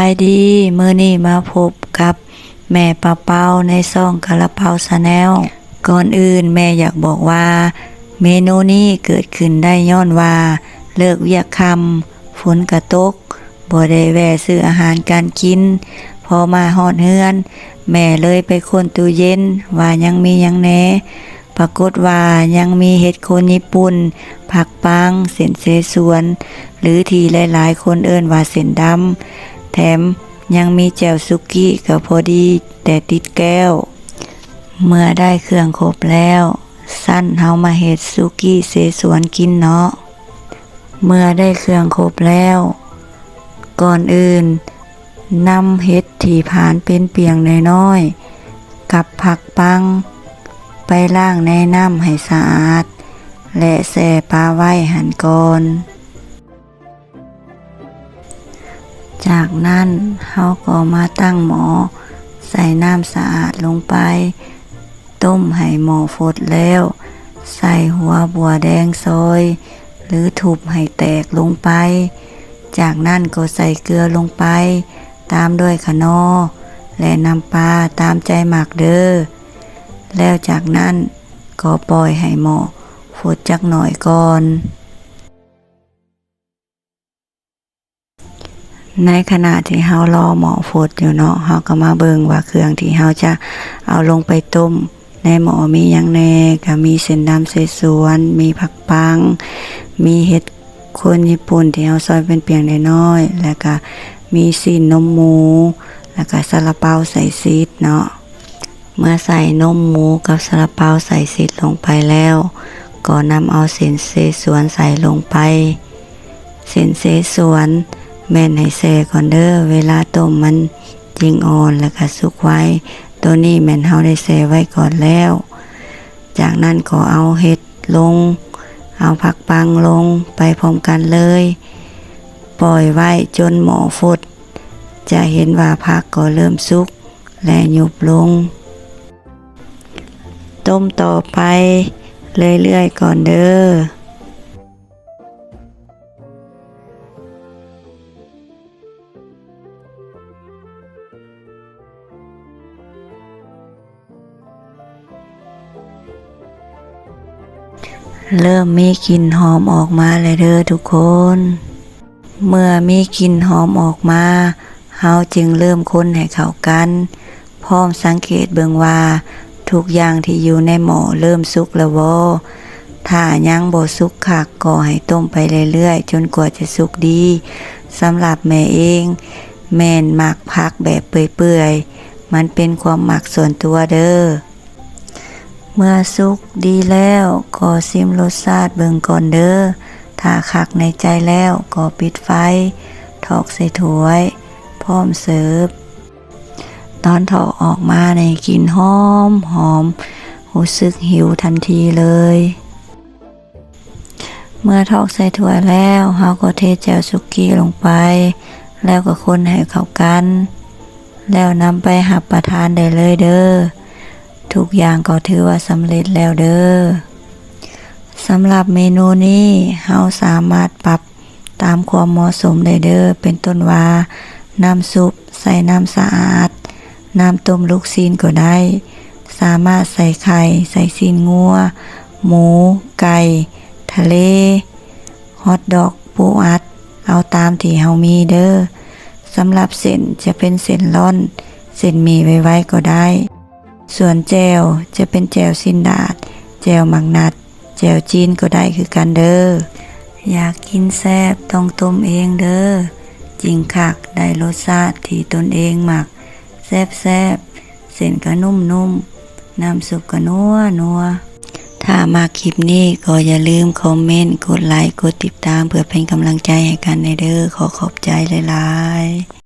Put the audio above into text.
ายดีมื้อนี้มาพบกับแม่ปะเปาในช่องคาราเปาชาแนลก่อนอื่นแม่อยากบอกว่าเมนูนี้เกิดขึ้นได้ย้อนว่าเลิกเวียกค่ำฝนกระตกบ่ได้แวะซื้ออาหารการกินพอมาฮอดเฮือนแม่เลยไปค้นตู้เย็นว่ายังมีหยังแหน่ปรากฏว่ายังมีเห็ดโคนญี่ปุ่นผักปังเส้นเสฉวนหรือที่หลายๆคนเอิ้นว่าเส้นดำแถมยังมีแจ่วสุกี้ก็พอดีแต่ติดแก้วเมื่อได้เครื่องครบแล้วสั้นเฮามาเฮ็ดสุกี้เสฉวนกินเนาะเมื่อได้เครื่องครบแล้วก่อนอื่นนำเห็ดที่ผ่านเป็นเปียงน้อยๆกับผักปังไปล้างในน้ำให้สะอาดและแช่ปลาไว้หั่นก่อนจากนั้นเฮาก็มาตั้งหม้อใส่น้ำสะอาดลงไปต้มให้หม้อฟดแล้วใส่หัวบัวแดงซอยหรือทุบให้แตกลงไปจากนั้นก็ใส่เกลือลงไปตามด้วยคะนอและน้ำปลาตามใจหมักเด้อแล้วจากนั้นก็ปล่อยให้หม้อฟดจักหน่อยก่อนในขณะที่เฮารอหม้อฟดอยู่เนาะเฮาก็มาเบิ่งว่าเครื่องที่เฮาจะเอาลงไปต้มในหม้อมีหยังแหน่ก็มีเส้นดำเสฉวนมีผักปังมีเห็ดโคนญี่ปุ่นที่เฮาซอยเป็นเปียงน้อยๆแล้วก็มีซีนนมหมูแล้วก็ซาลาเปาใส่ซีสเนาะเมื่อใส่นมหมูกับซาลาเปาใส่ซีสลงไปแล้วก็นำเอาเส้นเสฉวนใส่ลงไปเส้นเสฉวนแม่นให้แช่ก่อนเด้อเวลาต้มมันจิงอ่อนแล้วก็สุกไว้ตัวนี้แม่นเฮาได้แช่ไว้ก่อนแล้วจากนั้นก็เอาเห็ดลงเอาผักปังลงไปพร้อมกันเลยปล่อยไว้จนหม้อฟดจะเห็นว่าผักก็เริ่มสุกและยุบลงต้มต่อไปเรื่อยๆก่อนเด้อเริ่มมีกลิ่นหอมออกมาเลยเด้อทุกคนเมื่อมีกลิ่นหอมออกมาเฮาจึงเริ่มคนให้เข้ากันพร้อมสังเกตเบิ่งว่าทุกอย่างที่อยู่ในหม้อเริ่มสุกแล้วบ่ถ้ายังบ่สุกคักก็ให้ต้มไปเรื่อยๆจนกว่าจะสุกดีสำหรับแม่เองแม่นมักผักแบบเปื่อยๆมันเป็นความมักส่วนตัวเด้อเมื่อสุกดีแล้วก็ชิมรสชาติเบิ่งก่อนเด้อถ้าคักในใจแล้วก็ปิดไฟถอกใส่ถ้วยพร้อมเสิร์ฟตอนถอกออกมาในกลิ่นหอมหอมรู้สึกหิวทันทีเลยเมื่อถอกใส่ถ้วยแล้วเฮาก็เทแจ่วสุกี้ลงไปแล้วก็คนให้เข้ากันแล้วนำไปรับประทานได้เลยเด้อทุกอย่างก็ถือว่าสำเร็จแล้วเด้อสำหรับเมนูนี้เฮาสามารถปรับตามความเหมาะสมได้เด้อเป็นต้นว่าน้ำซุปใส่น้ำสะอาดน้ำต้มลูกชิ้นก็ได้สามารถใส่ไข่ใส่ซีนงัวหมูไก่ทะเลฮอทดอกปูอัดเอาตามที่เฮามีเด้อสำหรับเส้นจะเป็นเส้นร่อนเส้นหมี่ไว้ก็ได้ส่วนแจ่วจะเป็นแจ่วซินดาดแจ่วหมักนัดแจ่วจีนก็ได้คือกันเด้ออยากกินแซ่บต้องต้มเองเด้อจริงคักได้รสชาติที่ตนเองหมักแซ่บเส้นก็นุ่มน้ำซุปก็นัวถ้ามาคลิปนี้ก็อย่าลืมคอมเมนต์กดไลค์กดติดตามเพื่อเป็นกำลังใจให้กันในเด้อขอบใจหลายๆ